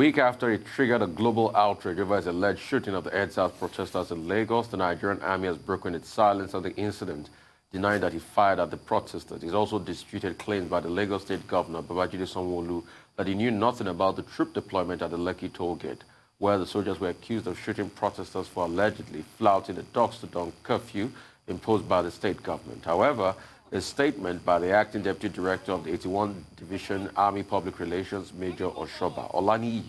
week after it triggered a global outrage over his alleged shooting of the EndSARS protesters in Lagos, the Nigerian army has broken its silence on the incident, denying that he fired at the protesters. He's also disputed claims by the Lagos State Governor, Babajide Sanwo-Olu, that he knew nothing about the troop deployment at the Lekki toll gate, where the soldiers were accused of shooting protesters for allegedly flouting the dusk-to-dawn curfew imposed by the state government. However, a statement by the acting deputy director of the 81 Division Army Public Relations, Major Oshoba Olaniyi,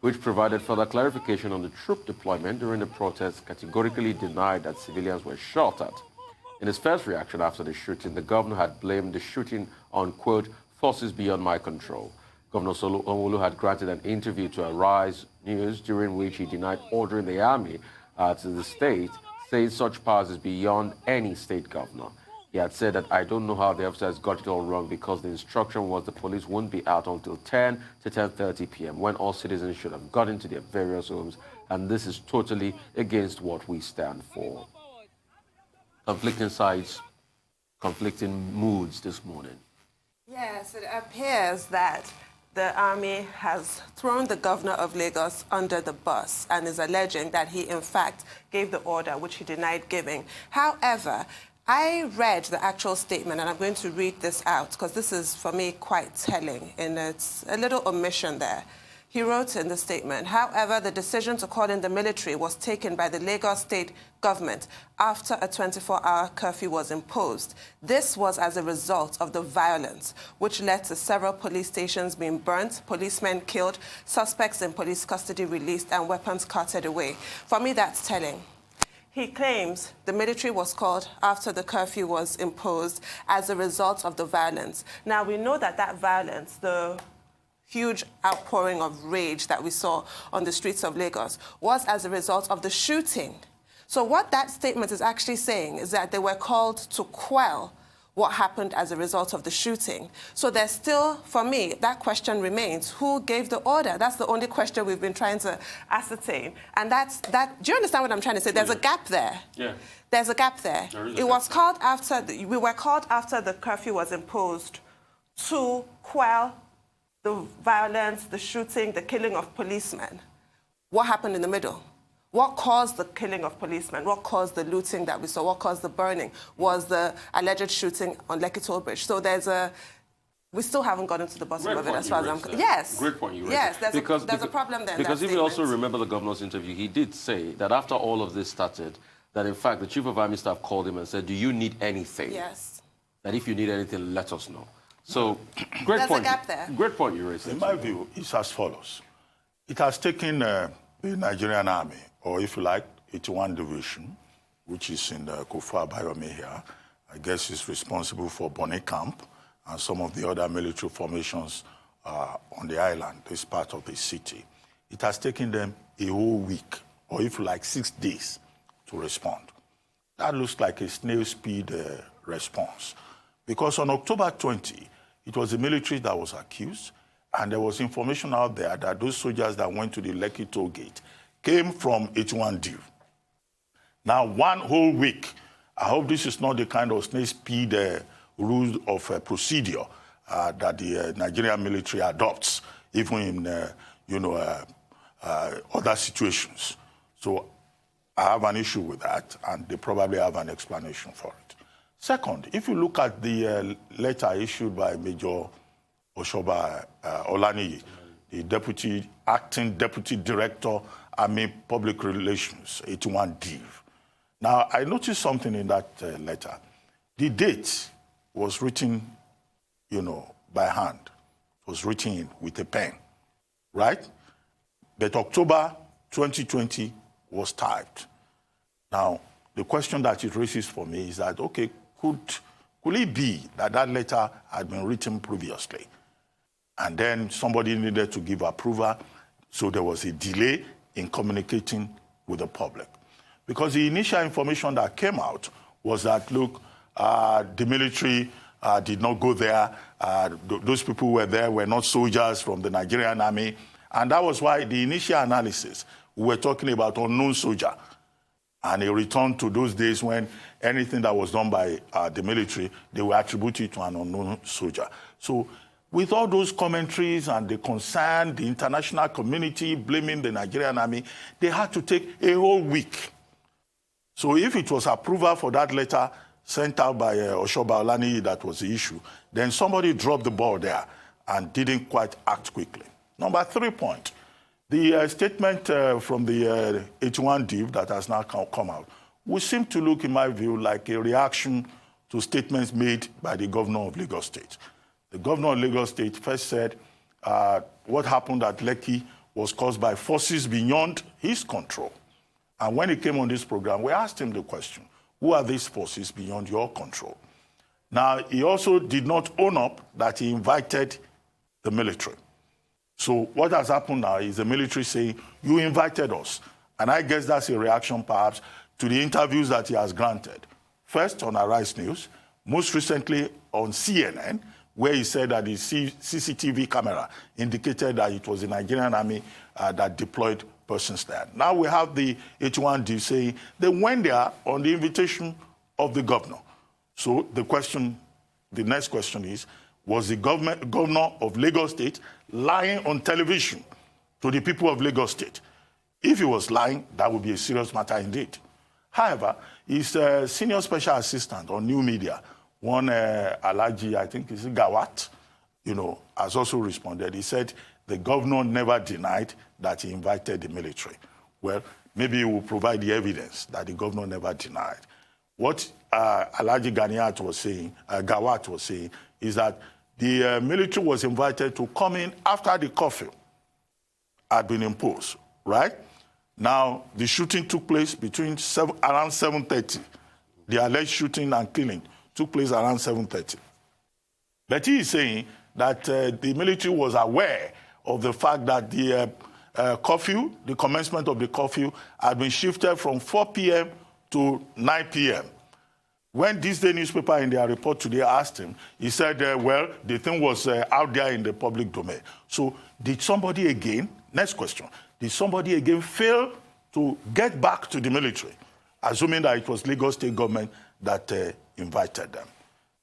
which provided further clarification on the troop deployment during the protests, categorically denied that civilians were shot at. In his first reaction after the shooting, the governor had blamed the shooting on, quote, forces beyond my control. Governor Sanwo-Olu had granted an interview to Arise News, during which he denied ordering the army to the state, saying such powers is beyond any state governor. He had said that, I don't know how the officers got it all wrong, because the instruction was the police wouldn't be out until 10 to 10:30 p.m. when all citizens should have got into their various homes, and this is totally against what we stand for. Conflicting sides, conflicting moods this morning. Yes, it appears that the army has thrown the governor of Lagos under the bus and is alleging that he, in fact, gave the order, which he denied giving. However, I read the actual statement, and I'm going to read this out because this is, for me, quite telling, and it's a little omission there. He wrote in the statement, however, the decision to call in the military was taken by the Lagos state government after a 24-hour curfew was imposed. This was as a result of the violence, which led to several police stations being burnt, policemen killed, suspects in police custody released, and weapons carted away. For me, that's telling. He claims the military was called after the curfew was imposed as a result of the violence. Now, we know that that violence, the huge outpouring of rage that we saw on the streets of Lagos, was as a result of the shooting. So what that statement is actually saying is that they were called to quell what happened as a result of the shooting. So there's still, for me, that question remains. Who gave the order? That's the only question we've been trying to ascertain. And that's that. Do you understand what I'm trying to say? There's a gap there. Yeah. There's a gap there. We were called after the curfew was imposed to quell the violence, the shooting, the killing of policemen. What happened in the middle? What caused the killing of policemen? What caused the looting that we saw? What caused the burning? Was the alleged shooting on Lekki toll bridge? So we still haven't gotten to the bottom of it as far as I'm concerned. Yes. Great point you raised. Yes, there's a problem there. Because if you also remember the governor's interview, he did say that after all of this started, that in fact the chief of army staff called him and said, do you need anything? Yes. That if you need anything, let us know. So, great point. There's a gap there. Great point you raised. In my view, it's as follows. It has taken the Nigerian army, or if you like, 81 Division, which is in the Kofa Bayome here. I guess is responsible for Bonnet Camp and some of the other military formations on the island, this part of the city. It has taken them a whole week, or if you like, 6 days to respond. That looks like a snail speed response. Because on October 20, it was the military that was accused, and there was information out there that those soldiers that went to the Lekki toll gate came from 81 Div. Now, 1 whole week, I hope this is not the kind of snail speed rule of procedure that the Nigerian military adopts, even in other situations. So I have an issue with that, and they probably have an explanation for it. Second, if you look at the letter issued by Major Oshoba Olaniyi, the acting deputy director, Army Public Relations, 81 Div. Now, I noticed something in that letter. The date was written, by hand. It was written with a pen, right? But October 2020 was typed. Now, the question that it raises for me is that, okay, could it be that that letter had been written previously? And then somebody needed to give approval, so there was a delay in communicating with the public. Because the initial information that came out was that, look, the military did not go there. Those people who were there were not soldiers from the Nigerian army. And that was why the initial analysis, we were talking about unknown soldier. And a return to those days when anything that was done by the military, they were attributed to an unknown soldier. So with all those commentaries and the concern, the international community blaming the Nigerian army, they had to take a whole week. So if it was approval for that letter sent out by Oshoba Olaniyi that was the issue, then somebody dropped the ball there and didn't quite act quickly. Number 3 point, the statement from the 81 div that has now come out, would seem to look, in my view, like a reaction to statements made by the governor of Lagos State. The governor of Lagos State first said what happened at Lekki was caused by forces beyond his control. And when he came on this program, we asked him the question, who are these forces beyond your control? Now, he also did not own up that he invited the military. So what has happened now is the military saying, you invited us. And I guess that's a reaction, perhaps, to the interviews that he has granted. First on Arise News, most recently on CNN, where he said that the CCTV camera indicated that it was the Nigerian army that deployed persons there. Now we have the 81D saying they went there on the invitation of the governor. So the next question is, was the governor of Lagos State lying on television to the people of Lagos State? If he was lying, that would be a serious matter indeed. However, his senior special assistant on new media, one Alhaji, I think is Gawat, has also responded. He said the governor never denied that he invited the military. Well, maybe he will provide the evidence that the governor never denied. What Alhaji Gawat was saying is that the military was invited to come in after the curfew had been imposed, right? Now, the shooting took place around 7:30. The alleged shooting and killing took place around 7:30. But he is saying that the military was aware of the fact that the curfew, the commencement of the curfew, had been shifted from 4 p.m. to 9 p.m. When this day newspaper in their report today asked him, he said, well, the thing was out there in the public domain. So did somebody again, next question, did somebody again fail to get back to the military, assuming that it was Lagos State government that invited them?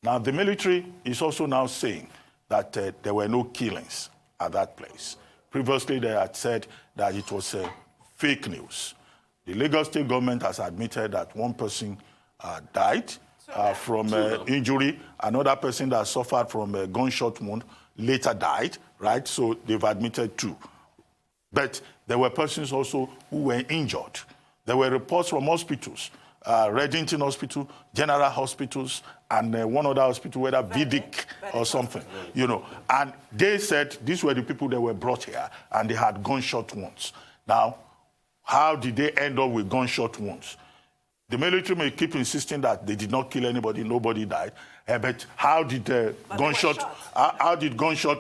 Now, the military is also now saying that there were no killings at that place. Previously, they had said that it was fake news. The Lagos State government has admitted that one person died from injury. Another person that suffered from a gunshot wound later died, right? So they've admitted 2. But there were persons also who were injured. There were reports from hospitals, Reddington Hospital, General Hospitals, and one other hospital, whether Vidic or something, And they said these were the people that were brought here, and they had gunshot wounds. Now, how did they end up with gunshot wounds? The military may keep insisting that they did not kill anybody, nobody died. But how did gunshot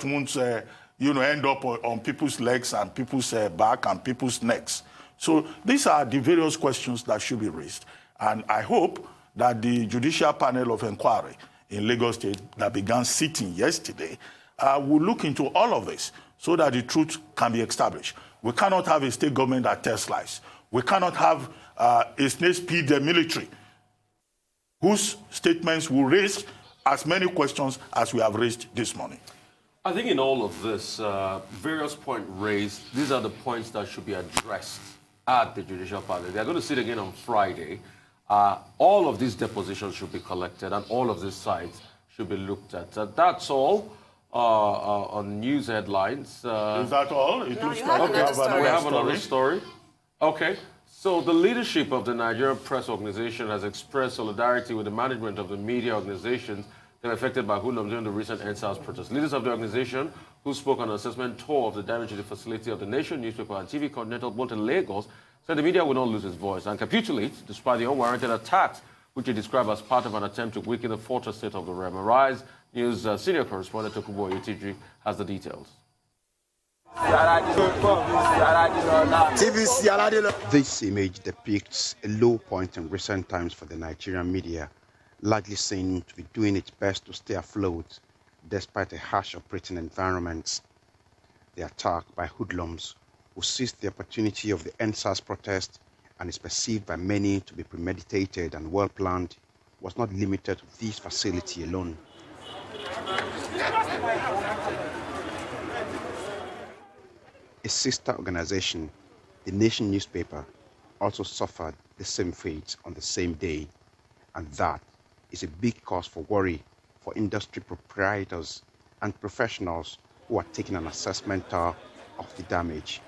wounds, end up on people's legs and people's back and people's necks? So these are the various questions that should be raised. And I hope that the judicial panel of inquiry in Lagos State that began sitting yesterday will look into all of this so that the truth can be established. We cannot have a state government that tells lies. We cannot have a snake speed military whose statements will raise as many questions as we have raised this morning. I think in all of this, various points raised, these are the points that should be addressed at the judicial panel. They're going to sit again on Friday. All of these depositions should be collected and all of these sites should be looked at. That's all on news headlines. Is that all? It looks like we have another story. Okay. So the leadership of the Nigerian Press Organization has expressed solidarity with the management of the media organizations that were affected by hoodlums during the recent EndSARS protests. Leaders of the organization, who spoke on an assessment tour of the damage to the facility of the Nation newspaper and TV Continental, both in Lagos, said the media will not lose its voice and capitulate despite the unwarranted attacks, which they describe as part of an attempt to weaken the fortress state of the realm. Arise News senior correspondent Tokubo Yetiji has the details. This image depicts a low point in recent times for the Nigerian media, largely seen to be doing its best to stay afloat despite a harsh operating environment. The attack by hoodlums who seized the opportunity of the EndSARS protest and is perceived by many to be premeditated and well-planned was not limited to this facility alone. A sister organization, the Nation newspaper, also suffered the same fate on the same day, and that is a big cause for worry for industry proprietors and professionals who are taking an assessment of the damage.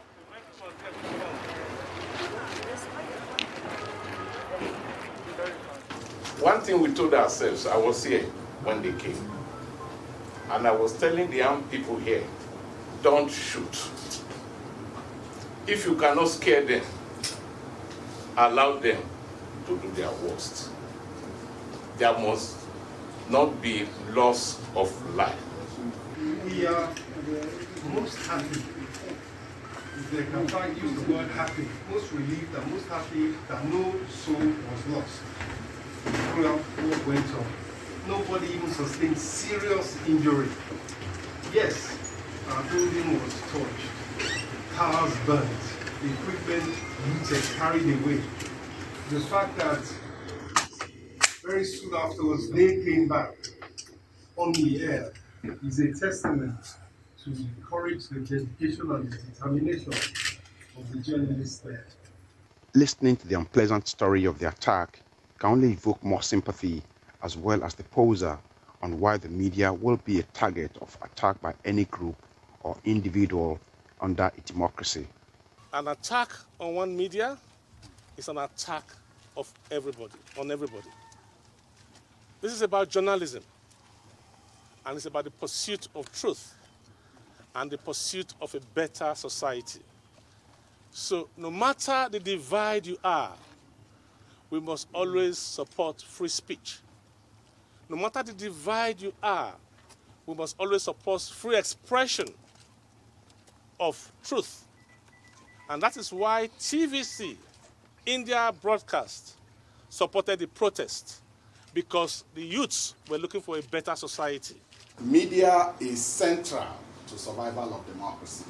One thing we told ourselves, I was here when they came, and I was telling the young people here, don't shoot. If you cannot scare them, allow them to do their worst. There must not be loss of life. We are most happy, if they can find, use the word happy, most relieved and most happy that no soul was lost throughout what went on. Nobody even sustained serious injury. Yes, our building was torched, cars burnt, the equipment looted, carried away. The fact that very soon afterwards they came back on the air is a testament to the courage, the dedication, and the determination of the journalists there. Listening to the unpleasant story of the attack can only evoke more sympathy, as well as the poser on why the media will be a target of attack by any group or individual under a democracy. An attack on one media is an attack of everybody, on everybody. This is about journalism, and it's about the pursuit of truth and the pursuit of a better society. So no matter the divide you are, we must always support free speech. No matter the divide you are, we must always support free expression of truth. And that is why TVC, India Broadcast, supported the protest, because the youths were looking for a better society. Media is central to survival of democracy.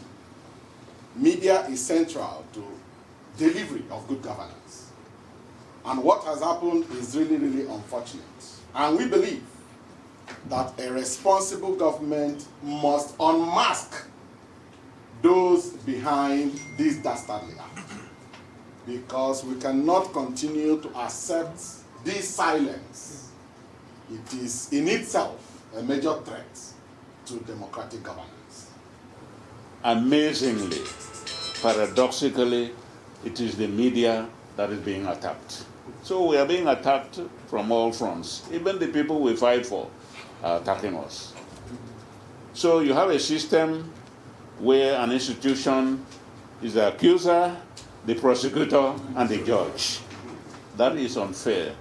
Media is central to delivery of good governance. And what has happened is really, really unfortunate. And we believe that a responsible government must unmask those behind this dastardly act. Because we cannot continue to accept this silence. It is in itself a major threat to democratic governance. Amazingly, paradoxically, it is the media that is being attacked. So we are being attacked from all fronts. Even the people we fight for are attacking us. So you have a system where an institution is the accuser, the prosecutor, and the judge. That is unfair.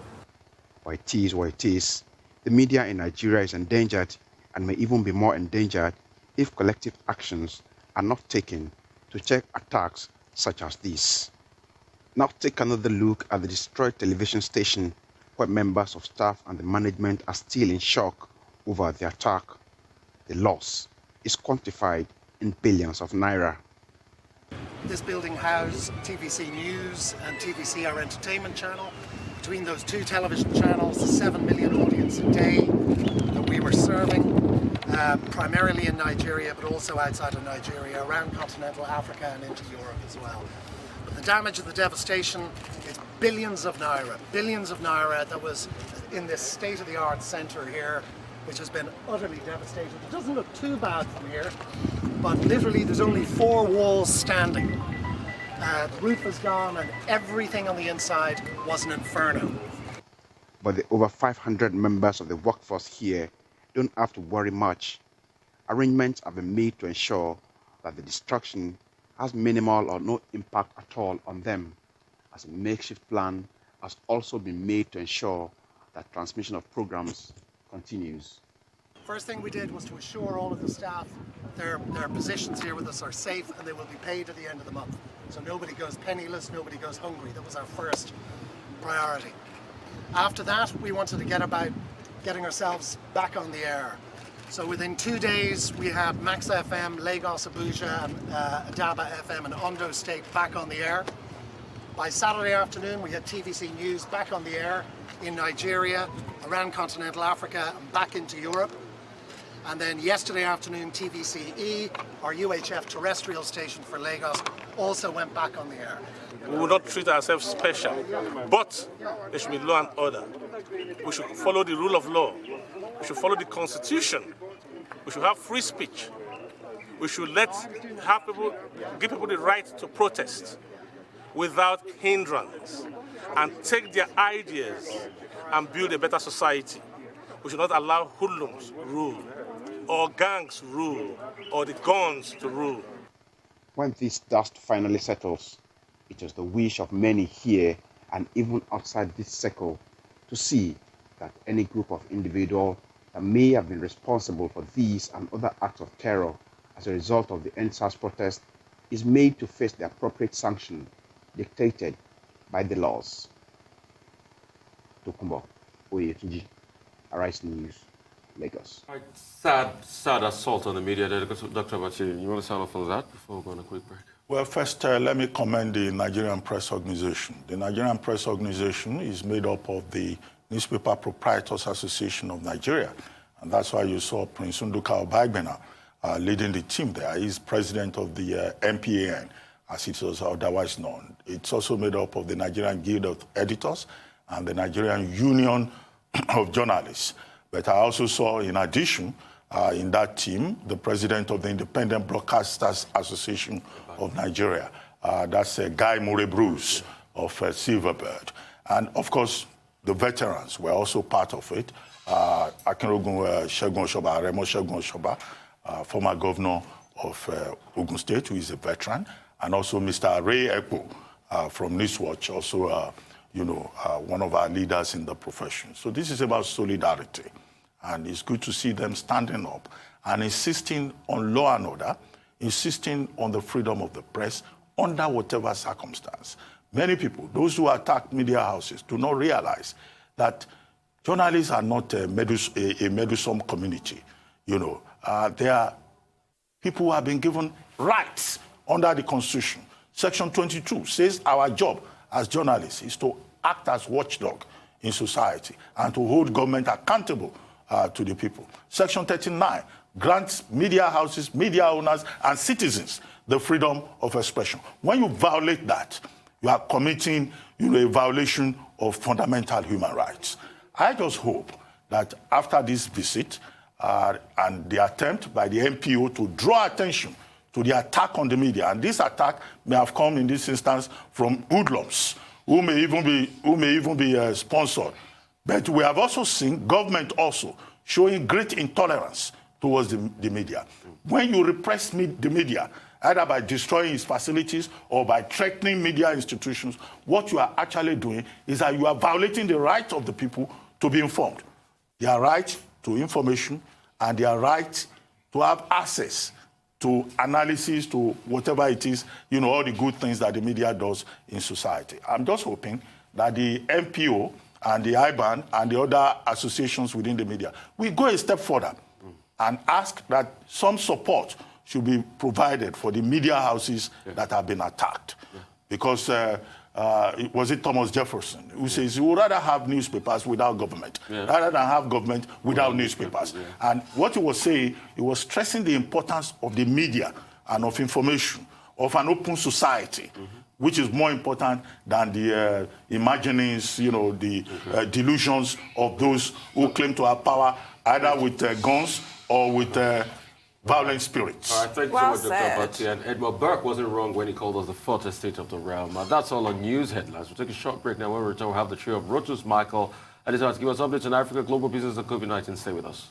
Why it is, the media in Nigeria is endangered and may even be more endangered if collective actions are not taken to check attacks such as this. Now take another look at the destroyed television station where members of staff and the management are still in shock over the attack. The loss is quantified in billions of naira. This building housed TVC News and TVC Our Entertainment channel. Between those two television channels, the 7 million audience a day that we were serving, primarily in Nigeria, but also outside of Nigeria, around continental Africa and into Europe as well. But the damage and the devastation is billions of naira that was in this state-of-the-art centre here, which has been utterly devastated. It doesn't look too bad from here, but literally there's only 4 walls standing. The roof is gone and everything on the inside was an inferno. But the over 500 members of the workforce here don't have to worry much. Arrangements have been made to ensure that the destruction has minimal or no impact at all on them, as a makeshift plan has also been made to ensure that transmission of programs continues. First thing we did was to assure all of the staff their positions here with us are safe and they will be paid at the end of the month. So nobody goes penniless, nobody goes hungry. That was our first priority. After that, we wanted to get about getting ourselves back on the air. So within 2 days, we had Max FM, Lagos, Abuja, and Adaba FM and Ondo State back on the air. By Saturday afternoon, we had TVC News back on the air in Nigeria, around continental Africa, and back into Europe. And then yesterday afternoon, TVCE, our UHF terrestrial station for Lagos, also went back on the air. We will not treat ourselves special, but there should be law and order. We should follow the rule of law. We should follow the Constitution. We should have free speech. We should give people the right to protest without hindrance and take their ideas and build a better society. We should not allow hoodlums rule, or gangs rule, or the guns to rule. When this dust finally settles, it is the wish of many here and even outside this circle to see that any group of individuals that may have been responsible for these and other acts of terror as a result of the NSAS protest is made to face the appropriate sanction dictated by the laws. Tokumbo Oyetunji, Arise News, Lagos. Right, sad assault on the media. Dr. Abachi, you want to sound off on that before we go on a quick break? Well, first, let me commend the Nigerian Press Organization. The Nigerian Press Organization is made up of the Newspaper Proprietors Association of Nigeria, and that's why you saw Prince Nduka Obagbena leading the team there. He's president of the NPAN, as it was otherwise known. It's also made up of the Nigerian Guild of Editors and the Nigerian Union of Journalists. But I also saw, in addition, in that team, the president of the Independent Broadcasters Association of Nigeria. That's Guy Murray Bruce of Silverbird. And, of course, the veterans were also part of it. Akinrogun Segun Oshoba, Remo Segun Oshoba, former governor of Ogun State, who is a veteran, and also Mr. Ray Ekpo from Newswatch, also one of our leaders in the profession. So this is about solidarity. And it's good to see them standing up and insisting on law and order, insisting on the freedom of the press under whatever circumstance. Many people, those who attack media houses, do not realize that journalists are not a meddlesome community. They are people who have been given rights under the Constitution. Section 22 says our job as journalists is to act as watchdog in society and to hold government accountable to the people. Section 39 grants media houses, media owners, and citizens the freedom of expression. When you violate that, you are committing a violation of fundamental human rights. I just hope that after this visit and the attempt by the MPO to draw attention to the attack on the media, and this attack may have come in this instance from hoodlums who may even be sponsored. But we have also seen government also showing great intolerance towards the media. When you repress the media, either by destroying its facilities or by threatening media institutions, what you are actually doing is that you are violating the right of the people to be informed. Their right to information and their right to have access to analysis, to whatever it is, all the good things that the media does in society. I'm just hoping that the MPO and the IBAN and the other associations within the media will go a step further and ask that some support should be provided for the media houses that have been attacked. Because was it Thomas Jefferson who says he would rather have newspapers without government rather than have government without newspapers. And what he was saying, he was stressing the importance of the media and of information, of an open society, which is more important than the imaginings, the delusions of those who claim to have power, either with guns or with violent spirits. All right, thank you so much, Dr. Abati. And Edward Burke wasn't wrong when he called us the fourth estate of the realm. That's all on news headlines. We'll take a short break now. When we return, we'll have the trio of Rotus, Michael, and he's going to give us updates on Africa, global business, and COVID-19. Stay with us.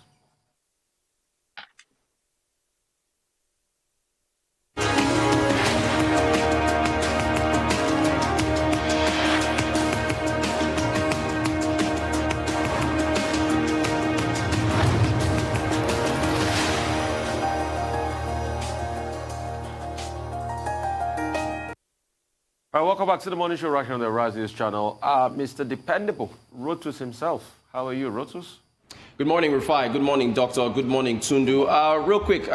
All right, welcome back to the morning show right here on the Rise News channel. Mr. Dependable, Rotus himself. How are you, Rotus? Good morning, Rufai. Good morning, Doctor. Good morning, Tundu. Real quick,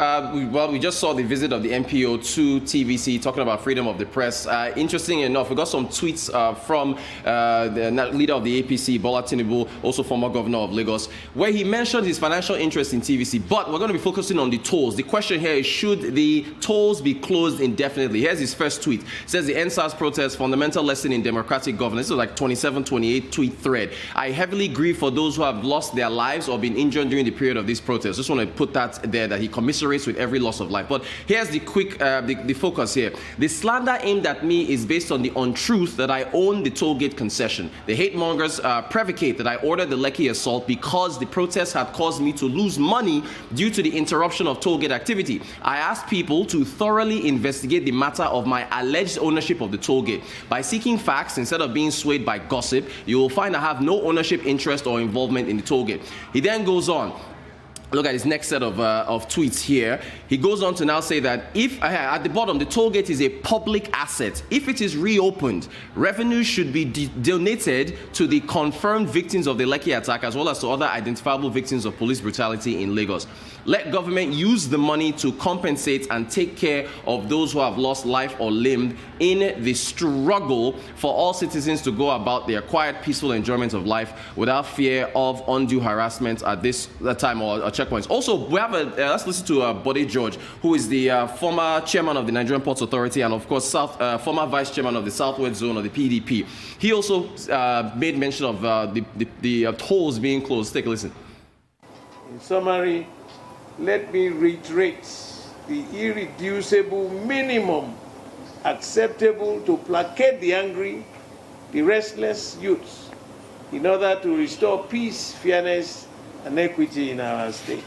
we just saw the visit of the MPO to TVC talking about freedom of the press. Interesting enough, we got some tweets from the leader of the APC, Bola Tinubu, also former governor of Lagos, where he mentioned his financial interest in TVC. But we're going to be focusing on the tolls. The question here is, should the tolls be closed indefinitely? Here's his first tweet. It says, the NSAS protest, fundamental lesson in democratic governance. This is like 27, 28 tweet thread. I heavily grieve for those who have lost their lives or been injured during the period of this protest. Just want to put that there, that he commiserates with every loss of life. But here's the quick, the focus here. The slander aimed at me is based on the untruth that I own the toll gate concession. The hate mongers prevocate that I ordered the Lekki assault because the protest had caused me to lose money due to the interruption of toll gate activity. I asked people to thoroughly investigate the matter of my alleged ownership of the toll gate. By seeking facts instead of being swayed by gossip, you will find I have no ownership, interest, or involvement in the toll gate. He then goes on. Look at his next set of tweets here. He goes on to now say that if, at the bottom, the toll gate is a public asset. If it is reopened, revenue should be donated to the confirmed victims of the Lekki attack, as well as to other identifiable victims of police brutality in Lagos. Let government use the money to compensate and take care of those who have lost life or limb in the struggle for all citizens to go about their quiet, peaceful enjoyment of life without fear of undue harassment at this time or checkpoints. Also, we have let's listen to Bode George, who is the former chairman of the Nigerian Ports Authority and, of course, former vice chairman of the Southwest Zone of the PDP. He also made mention of the tolls being closed. Take a listen. In summary, let me reiterate the irreducible minimum acceptable to placate the angry, the restless youths in order to restore peace, fairness, and equity in our state.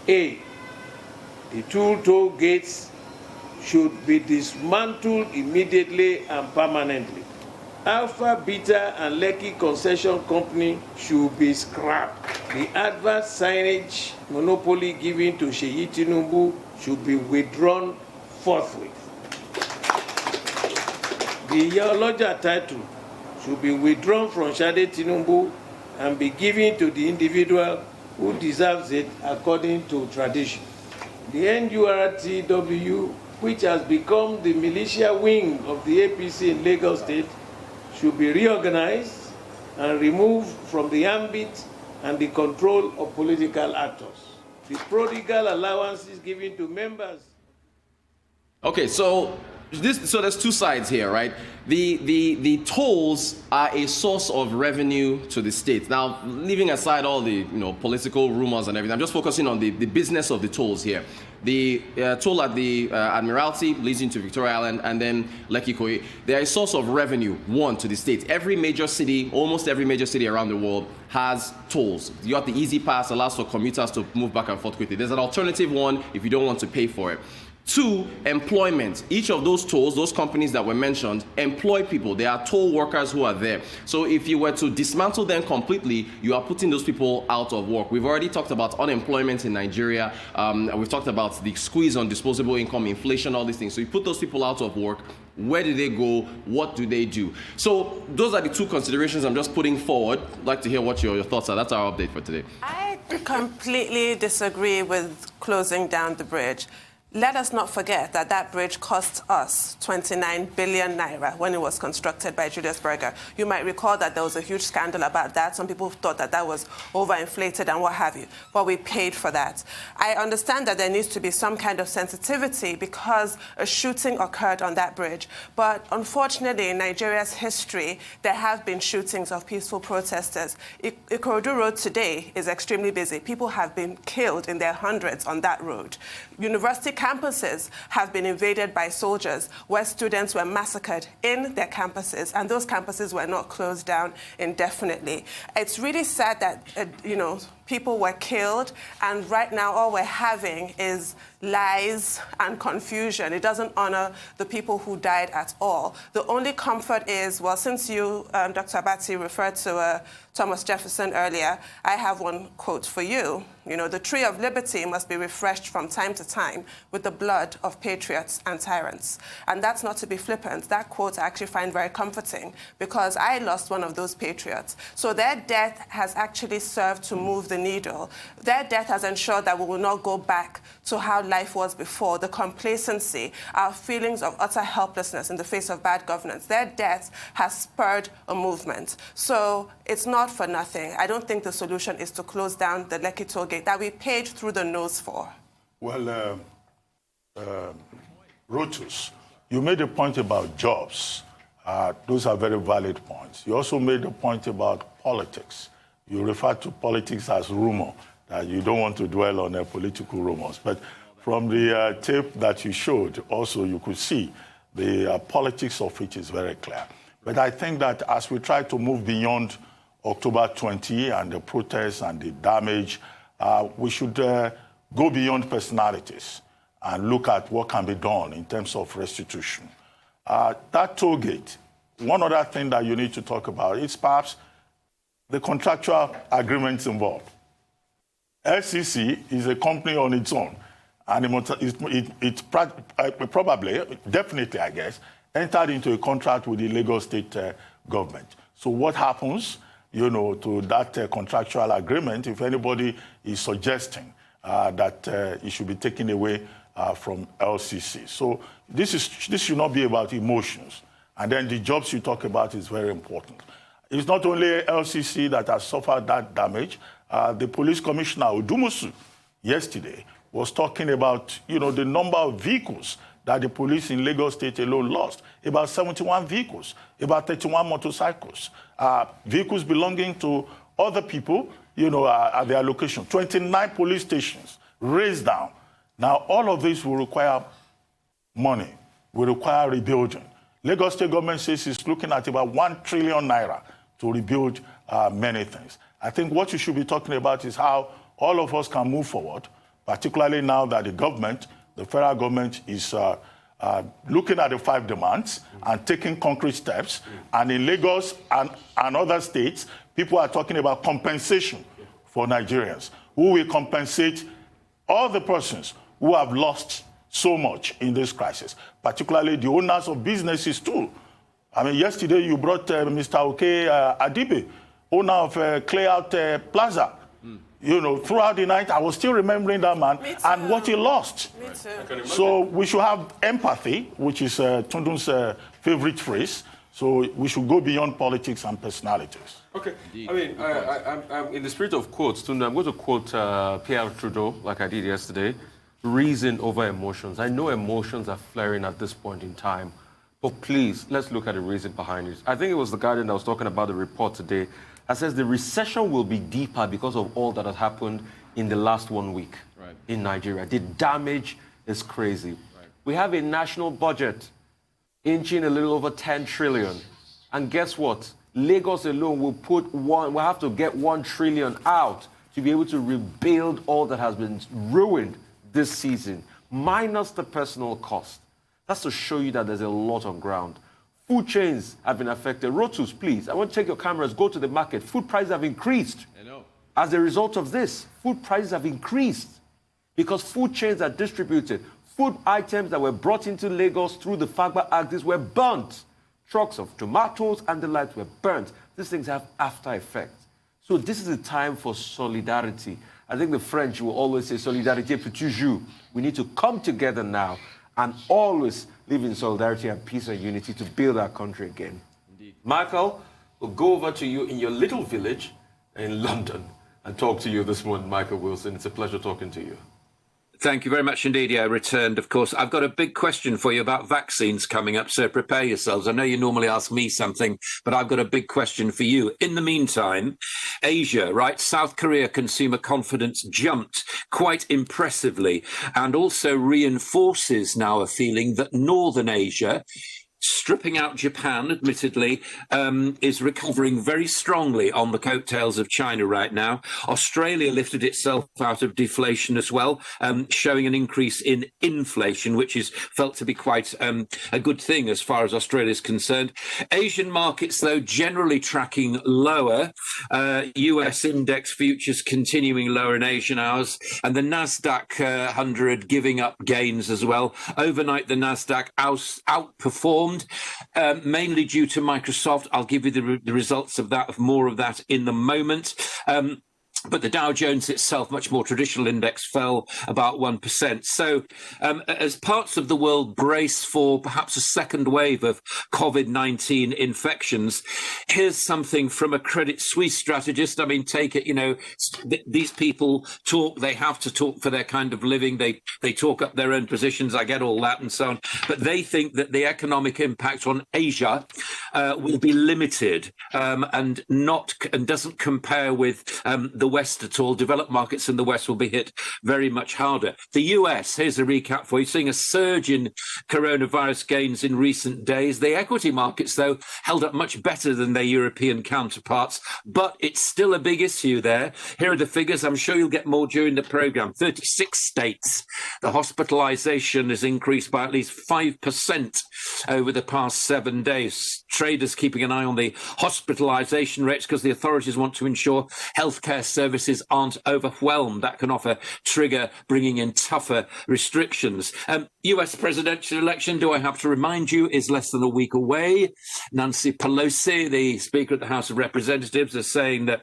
A, the two toll gates should be dismantled immediately and permanently. Alpha, Beta, and Lekki Concession Company should be scrapped. The adverse signage monopoly given to Seyi Tinubu should be withdrawn forthwith. The Yoloja title should be withdrawn from Sade Tinubu and be given to the individual who deserves it according to tradition. The NURTW, which has become the militia wing of the APC in Lagos State, should be reorganized and removed from the ambit and the control of political actors. The prodigal allowances given to members. Okay, so there's two sides here, right? The tolls are a source of revenue to the state. Now, leaving aside all the political rumors and everything, I'm just focusing on the business of the tolls here. The toll at the Admiralty leads into Victoria Island, and then Lekki Koi. They are a source of revenue, one, to the state. Every major city, almost every major city around the world has tolls. You got the Easy Pass, allows for commuters to move back and forth quickly. There's an alternative one if you don't want to pay for it. Two, employment. Each of those tolls, those companies that were mentioned, employ people. There are toll workers who are there. So if you were to dismantle them completely, you are putting those people out of work. We've already talked about unemployment in Nigeria. We've talked about the squeeze on disposable income, inflation, all these things. So you put those people out of work. Where do they go? What do they do? So those are the two considerations I'm just putting forward. I'd like to hear what your thoughts are. That's our update for today. I completely disagree with closing down the bridge. Let us not forget that that bridge cost us 29 billion naira when it was constructed by Julius Berger. You might recall that there was a huge scandal about that. Some people thought that that was overinflated and what have you. But we paid for that. I understand that there needs to be some kind of sensitivity because a shooting occurred on that bridge. But unfortunately, in Nigeria's history, there have been shootings of peaceful protesters. Ikorodu Road today is extremely busy. People have been killed in their hundreds on that road. University campuses have been invaded by soldiers where students were massacred in their campuses, and those campuses were not closed down indefinitely. It's really sad that, People were killed, and right now all we're having is lies and confusion. It doesn't honor the people who died at all. The only comfort is, well, since you, Dr. Abati, referred to Thomas Jefferson earlier, I have one quote for you. You know, the tree of liberty must be refreshed from time to time with the blood of patriots and tyrants. And that's not to be flippant. That quote I actually find very comforting because I lost one of those patriots. So their death has actually served to move the needle. Their death has ensured that we will not go back to how life was before, the complacency, our feelings of utter helplessness in the face of bad governance. Their death has spurred a movement. So it's not for nothing. I don't think the solution is to close down the Lekki toll gate that we paid through the nose for. Well, Rotus, you made a point about jobs. Those are very valid points. You also made a point about politics. You referred to politics as rumor, that you don't want to dwell on political rumors. But from the tape that you showed, also you could see the politics of it is very clear. But I think that as we try to move beyond October 20 and the protests and the damage, we should go beyond personalities and look at what can be done in terms of restitution. That toll gate, one other thing that you need to talk about is perhaps the contractual agreements involved. LCC is a company on its own, and it probably, definitely, I guess, entered into a contract with the Lagos State government. So what happens, you know, to that contractual agreement if anybody is suggesting that it should be taken away from LCC? So this should not be about emotions. And then the jobs you talk about is very important. It's not only LCC that has suffered that damage. The police commissioner, Udumusu, yesterday was talking about, you know, the number of vehicles that the police in Lagos State alone lost. About 71 vehicles, about 31 motorcycles, vehicles belonging to other people, you know, at their location. 29 police stations razed down. Now, all of this will require money, will require rebuilding. Lagos State government says it's looking at about 1 trillion naira to rebuild many things. I think what you should be talking about is how all of us can move forward, particularly now that the government, the federal government, is looking at the 5 demands and taking concrete steps. And in Lagos and other states, people are talking about compensation for Nigerians, who will compensate all the persons who have lost so much in this crisis, particularly the owners of businesses too. I mean, yesterday you brought Mr. Oke Adibe, owner of Clayout Plaza. You know, throughout the night, I was still remembering that man and what he lost. Me too. So we should have empathy, which is Tundun's favorite phrase. So we should go beyond politics and personalities. Okay. I mean, I'm in the spirit of quotes, Tundu, I'm going to quote Pierre Trudeau, like I did yesterday. Reason over emotions. I know emotions are flaring at this point in time, but please, let's look at the reason behind it. I think it was The Guardian that was talking about the report today that says the recession will be deeper because of all that has happened in the last 1 week in Nigeria. The damage is crazy. We have a national budget inching a little over 10 trillion. And guess what? Lagos alone will have to get 1 trillion out to be able to rebuild all that has been ruined this season, minus the personal cost. That's to show you that there's a lot on ground. Food chains have been affected. Rotus, please, I want to take your cameras, go to the market. Food prices have increased. I know. As a result of this, food prices have increased because food chains are distributed. Food items that were brought into Lagos through the Fagba Axis were burnt. Trucks of tomatoes and the like were burnt. These things have after effects. So this is a time for solidarity. I think the French will always say, solidarité pour toujours. We need to come together now and always live in solidarity and peace and unity to build our country again. Indeed. Michael, we'll go over to you in your little village in London and talk to you this morning, Michael Wilson. It's a pleasure talking to you. Thank you very much indeed. I returned, of course. I've got a big question for you about vaccines coming up, so prepare yourselves. I know you normally ask me something, but I've got a big question for you. In the meantime, Asia, right? South Korea consumer confidence jumped quite impressively and also reinforces now a feeling that Northern Asia stripping out Japan, admittedly, is recovering very strongly on the coattails of China right now. Australia lifted itself out of deflation as well, showing an increase in inflation, which is felt to be quite a good thing as far as Australia is concerned. Asian markets, though, generally tracking lower. US index futures continuing lower in Asian hours, and the Nasdaq 100 giving up gains as well. Overnight, the Nasdaq outperformed, mainly due to Microsoft. I'll give you the results of that, of more of that in the moment. But the Dow Jones itself, much more traditional index, fell about 1%. So as parts of the world brace for perhaps a second wave of COVID-19 infections, here's something from a Credit Suisse strategist. I mean, take it, you know, these people talk, they have to talk for their kind of living. They talk up their own positions. I get all that and so on. But they think that the economic impact on Asia will be limited and doesn't compare with the West at all. Developed markets in the West will be hit very much harder. The US, here's a recap for you, seeing a surge in coronavirus gains in recent days. The equity markets, though, held up much better than their European counterparts, but it's still a big issue there. Here are the figures. I'm sure you'll get more during the program. 36 states. The hospitalization has increased by at least 5% over the past 7 days. Traders keeping an eye on the hospitalization rates because the authorities want to ensure healthcare services aren't overwhelmed. That can trigger bringing in tougher restrictions. US presidential election, do I have to remind you, is less than a week away. Nancy Pelosi, the Speaker of the House of Representatives, is saying that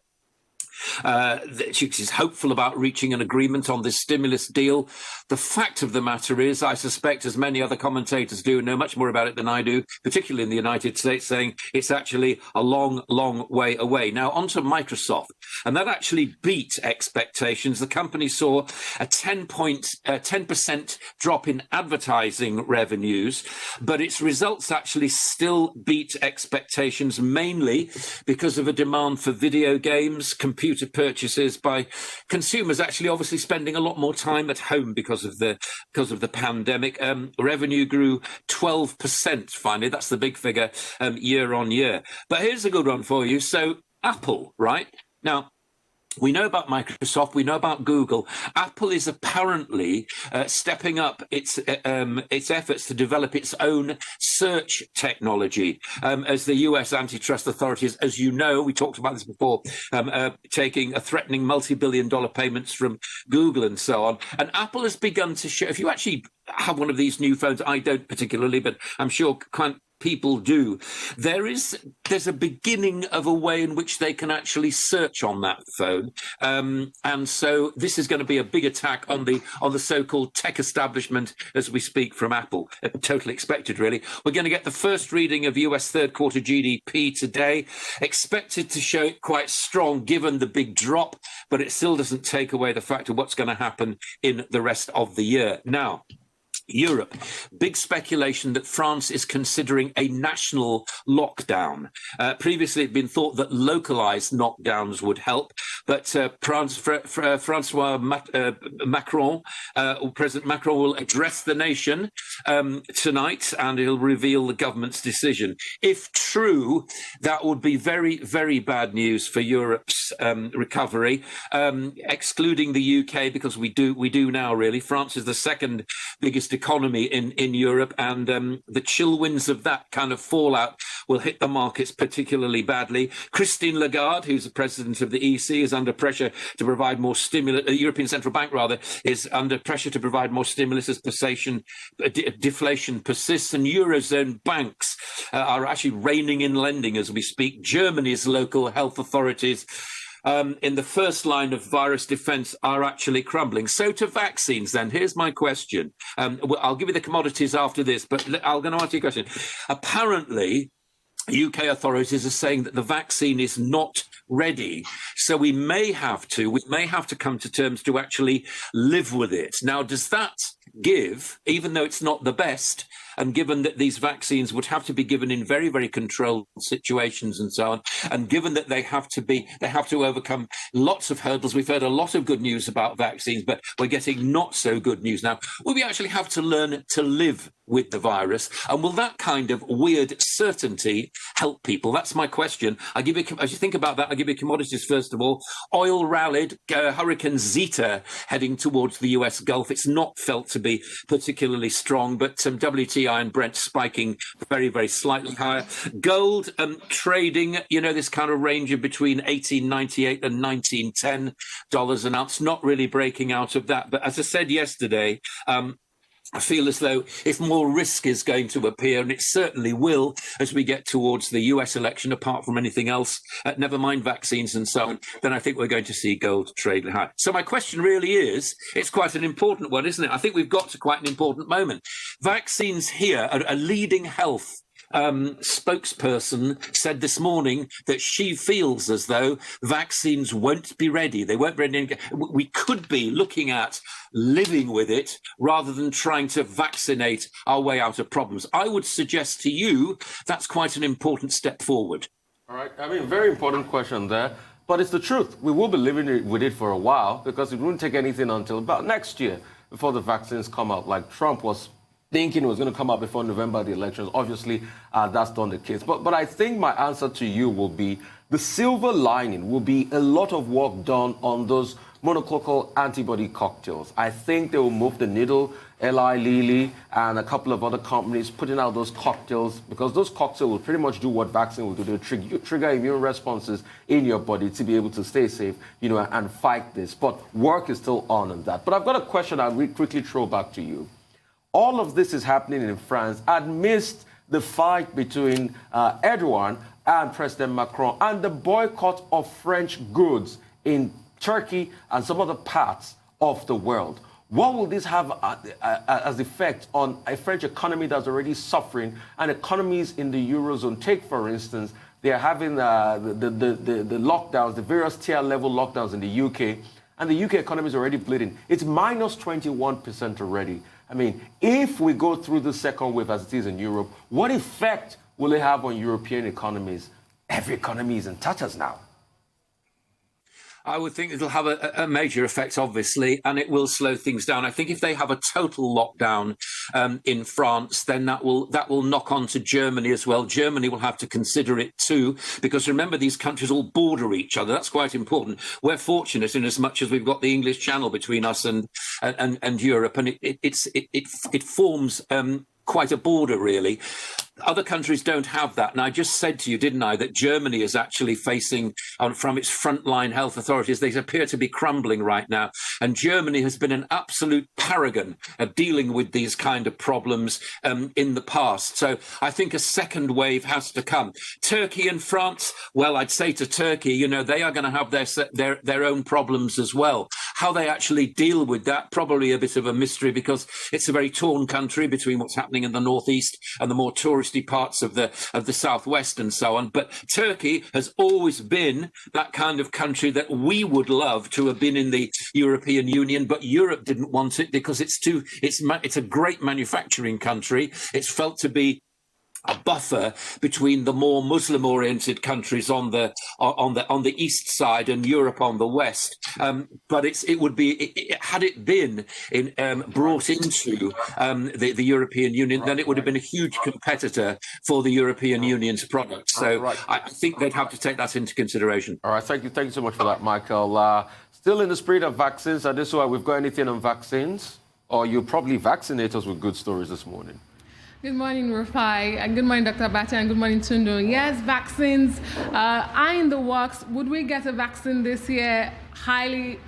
she's hopeful about reaching an agreement on this stimulus deal. The fact of the matter is, I suspect, as many other commentators do, know much more about it than I do, particularly in the United States, saying it's actually a long, long way away. Now, on to Microsoft, and that actually beat expectations. The company saw a 10% drop in advertising revenues, but its results actually still beat expectations, mainly because of a demand for video games, computer purchases by consumers actually obviously spending a lot more time at home because of the pandemic. Revenue grew 12% finally. That's the big figure year on year. But here's a good one for you. So Apple, right? Now, we know about Microsoft, we know about Google. Apple is apparently stepping up its efforts to develop its own search technology, as the US antitrust authorities, as you know, we talked about this before, threatening multi-billion-dollar payments from Google and so on. And Apple has begun to show, if you actually have one of these new phones, I don't particularly, but I'm sure people do, there's a beginning of a way in which they can actually search on that phone, and so this is going to be a big attack on the so-called tech establishment as we speak from Apple. Totally expected, really. We're going to get the first reading of US third quarter GDP today, expected to show it quite strong given the big drop, but it still doesn't take away the fact of what's going to happen in the rest of the year. Now, Europe, big speculation that France is considering a national lockdown. Previously, it had been thought that localized knockdowns would help, but Francois Macron, President Macron, will address the nation tonight, and he'll reveal the government's decision. If true, that would be very, very bad news for Europe's recovery, excluding the UK, because we do now, really. France is the second biggest economy in Europe, and the chill winds of that kind of fallout will hit the markets particularly badly. Christine Lagarde, who's the president of the EC, is under pressure to provide more stimulus. The European Central Bank, rather, is under pressure to provide more stimulus as deflation persists, and Eurozone banks are actually reining in lending as we speak. Germany's local health authorities in the first line of virus defense are actually crumbling. So to vaccines then, here's my question. I'll give you the commodities after this, but I'm going to ask you a question. Apparently, UK authorities are saying that the vaccine is not ready. So we may have to come to terms to actually live with it. Now, does that give, even though it's not the best, and given that these vaccines would have to be given in very, very controlled situations and so on, and given that they have to overcome lots of hurdles. We've heard a lot of good news about vaccines, but we're getting not so good news now. Will we actually have to learn to live with the virus? And will that kind of weird certainty help people? That's my question. As you think about that, I'll give you commodities first of all. Oil rallied, Hurricane Zeta heading towards the US Gulf. It's not felt to be particularly strong, but WTI and Brent spiking very, very slightly higher. Gold trading, this kind of range of between $18.98 and $19.10 an ounce, not really breaking out of that. But as I said yesterday, I feel as though if more risk is going to appear, and it certainly will as we get towards the US election, apart from anything else, never mind vaccines and so on, then I think we're going to see gold trade high. So my question really is, it's quite an important one, isn't it? I think we've got to quite an important moment. Vaccines here, a leading health spokesperson said this morning that she feels as though vaccines won't be ready. They won't be ready. We could be looking at living with it rather than trying to vaccinate our way out of problems. I would suggest to you that's quite an important step forward. All right. Very important question there. But it's the truth. We will be living with it for a while because it won't take anything until about next year before the vaccines come out, like Trump was thinking it was going to come out before November, the elections. Obviously, that's not the case. But I think my answer to you will be the silver lining will be a lot of work done on those monoclonal antibody cocktails. I think they will move the needle. Eli Lilly and a couple of other companies putting out those cocktails, because those cocktails will pretty much do what vaccine will do. They'll trigger immune responses in your body to be able to stay safe, and fight this. But work is still on that. But I've got a question I'll quickly throw back to you. All of this is happening in France amidst the fight between Erdogan and President Macron and the boycott of French goods in Turkey and some other parts of the world. What will this have as effect on a French economy that's already suffering and economies in the Eurozone? Take, for instance, they are having the lockdowns, the various tier level lockdowns in the UK, and the UK economy is already bleeding. It's minus 21% already. If we go through the second wave as it is in Europe, what effect will it have on European economies? Every economy is in tatters now. I would think it'll have a major effect, obviously, and it will slow things down. I think if they have a total lockdown in France, then that will knock on to Germany as well. Germany will have to consider it too, because remember, these countries all border each other. That's quite important. We're fortunate in as much as we've got the English Channel between us and Europe, and it forms quite a border, really. Other countries don't have that. And I just said to you, didn't I, that Germany is actually facing, from its frontline health authorities, they appear to be crumbling right now. And Germany has been an absolute paragon of dealing with these kind of problems in the past. So I think a second wave has to come. Turkey and France, well, I'd say to Turkey, they are going to have their own problems as well. How they actually deal with that, probably a bit of a mystery, because it's a very torn country between what's happening in the northeast and the more touristy parts of the southwest and so on. But Turkey has always been that kind of country that we would love to have been in the European Union, but Europe didn't want it because it's a great manufacturing country. It's felt to be a buffer between the more Muslim-oriented countries on the east side and Europe on the west. But it would be had it been brought into the European Union, then it would have been a huge competitor for the European Union's products. So I think they'd have to take that into consideration. All right, thank you so much for that, Michael. Still in the spirit of vaccines, Adesua, we've got anything on vaccines? Or you probably vaccinate us with good stories this morning. Good morning, Rufai, and good morning, Dr. Abati, and good morning, Tundu. Yes, vaccines are in the works. Would we get a vaccine this year? Highly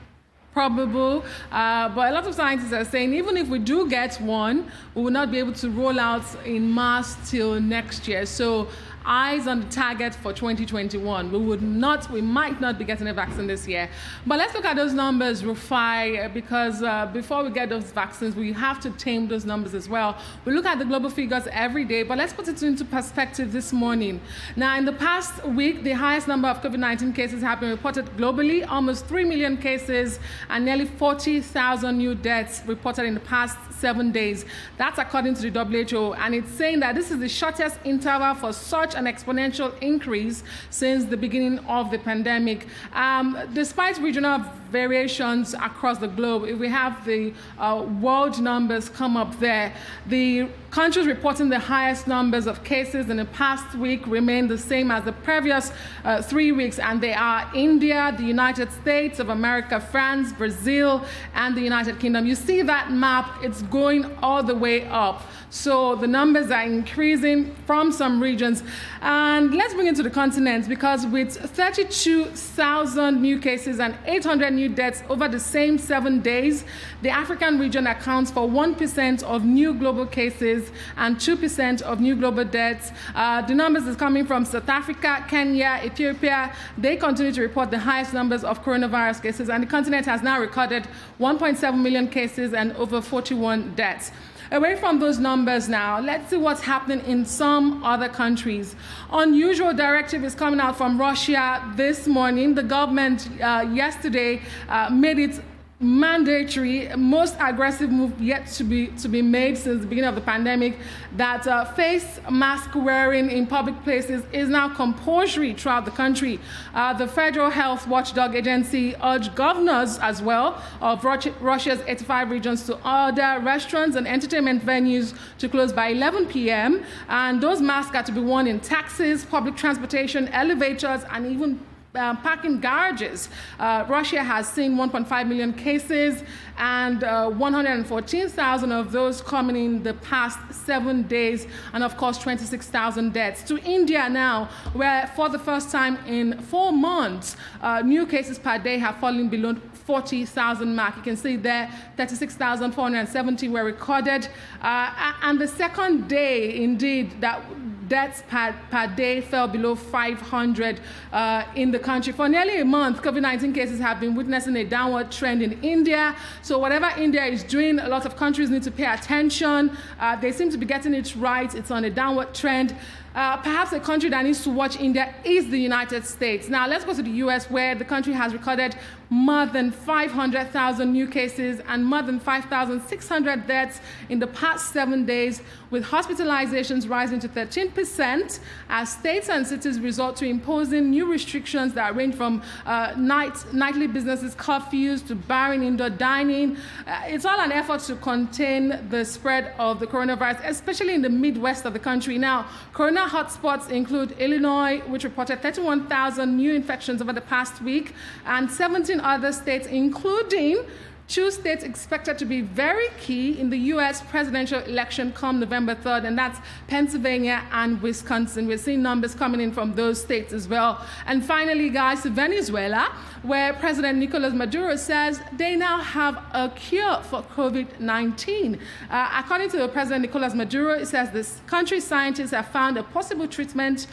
probable, but a lot of scientists are saying even if we do get one, we will not be able to roll out in mass till next year. So eyes on the target for 2021. We might not be getting a vaccine this year. But let's look at those numbers, Rufai, because before we get those vaccines, we have to tame those numbers as well. We look at the global figures every day, but let's put it into perspective this morning. Now, in the past week, the highest number of COVID-19 cases have been reported globally, almost 3 million cases and nearly 40,000 new deaths reported in the past 7 days. That's according to the WHO, and it's saying that this is the shortest interval for such an exponential increase since the beginning of the pandemic. Despite regional variations across the globe, if we have the world numbers come up there, the countries reporting the highest numbers of cases in the past week remain the same as the previous 3 weeks, and they are India, the United States of America, France, Brazil, and the United Kingdom. You see that map, it's going all the way up. So the numbers are increasing from some regions. And let's bring it to the continent, because with 32,000 new cases and 800 new deaths over the same 7 days, the African region accounts for 1% of new global cases and 2% of new global deaths. The numbers is coming from South Africa, Kenya, Ethiopia. They continue to report the highest numbers of coronavirus cases, and the continent has now recorded 1.7 million cases and over 41 deaths. Away from those numbers now, let's see what's happening in some other countries. Unusual directive is coming out from Russia this morning. The government yesterday made it mandatory, most aggressive move yet to be made since the beginning of the pandemic, that face mask wearing in public places is now compulsory throughout the country. The Federal Health Watchdog Agency urged governors as well of Russia's 85 regions to order restaurants and entertainment venues to close by 11 p.m. And those masks are to be worn in taxis, public transportation, elevators, and even parking garages. Russia has seen 1.5 million cases and 114,000 of those coming in the past 7 days, and of course 26,000 deaths. To India now, where for the first time in 4 months, new cases per day have fallen below 40,000 mark. You can see there 36,470 were recorded, and the second day indeed that deaths per day fell below 500 in the country. For nearly a month, COVID-19 cases have been witnessing a downward trend in India. So whatever India is doing, a lot of countries need to pay attention. They seem to be getting it right. It's on a downward trend. Perhaps a country that needs to watch India is the United States. Now, let's go to the U.S., where the country has recorded more than 500,000 new cases and more than 5,600 deaths in the past 7 days, with hospitalizations rising to 13% as states and cities resort to imposing new restrictions that range from nightly businesses, curfews, to barring indoor dining. It's all an effort to contain the spread of the coronavirus, especially in the Midwest of the country. Now, corona hotspots include Illinois, which reported 31,000 new infections over the past week, and 17 other states, including 2 states expected to be very key in the U.S. presidential election come November 3rd, and that's Pennsylvania and Wisconsin. We're seeing numbers coming in from those states as well. And finally, guys, Venezuela, where President Nicolas Maduro says they now have a cure for COVID-19. According to President Nicolas Maduro, it says this country's scientists have found a possible treatment.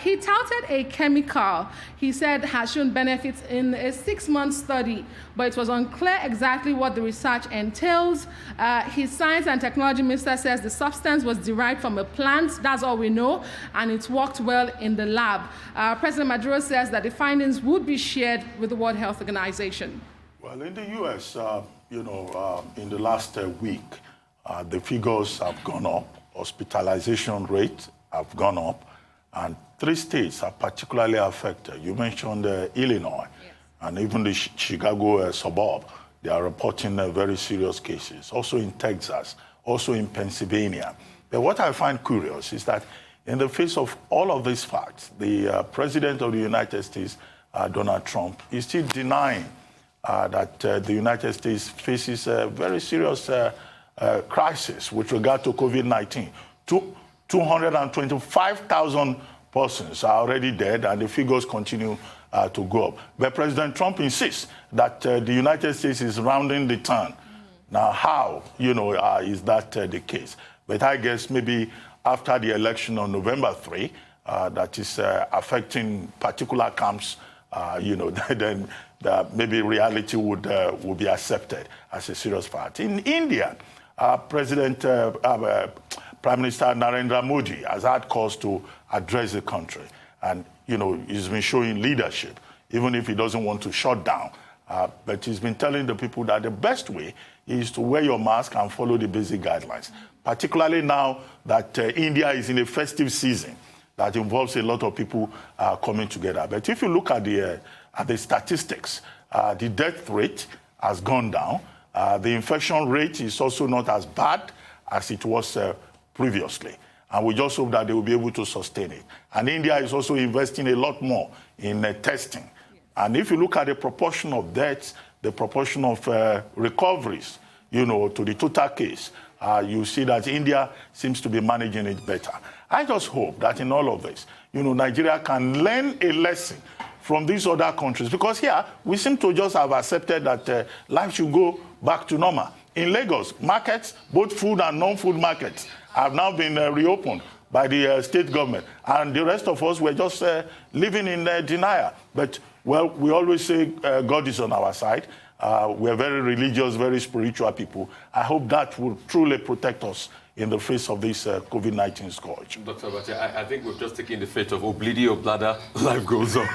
He touted a chemical he said has shown benefits in a 6-month study, but it was unclear exactly what the research entails. His science and technology minister says the substance was derived from a plant, that's all we know, and it worked well in the lab. President Maduro says that the findings would be shared with the World Health Organization. Well, in the U.S., in the last week, the figures have gone up, hospitalization rates have gone up, and 3 states are particularly affected. You mentioned Illinois, yes, and even the Chicago suburb. They are reporting very serious cases. Also in Texas, also in Pennsylvania. But what I find curious is that in the face of all of these facts, the President of the United States, Donald Trump, is still denying that the United States faces a very serious crisis with regard to COVID-19. 225,000 persons are already dead, and the figures continue to go up. But President Trump insists that the United States is rounding the turn. Now, how, is that the case? But I guess maybe after the election on November 3, that is affecting particular camps, then maybe reality would be accepted as a serious fact. In India, Prime Minister Narendra Modi has had cause to address the country. And, he's been showing leadership, even if he doesn't want to shut down. But he's been telling the people that the best way is to wear your mask and follow the basic guidelines, particularly now that India is in a festive season that involves a lot of people coming together. But if you look at the statistics, the death rate has gone down. The infection rate is also not as bad as it was previously. And we just hope that they will be able to sustain it. And India is also investing a lot more in testing. And if you look at the proportion of deaths, the proportion of recoveries, to the total case, you see that India seems to be managing it better. I just hope that in all of this, Nigeria can learn a lesson from these other countries. Because here, we seem to just have accepted that life should go back to normal. In Lagos, markets, both food and non-food markets, have now been reopened by the state government. And the rest of us were just living in denial. But, well, we always say God is on our side. We're very religious, very spiritual people. I hope that will truly protect us in the face of this COVID-19 scourge. Dr. Abati, I think we've just taken the fate of Oblidi Oblada. Life goes on.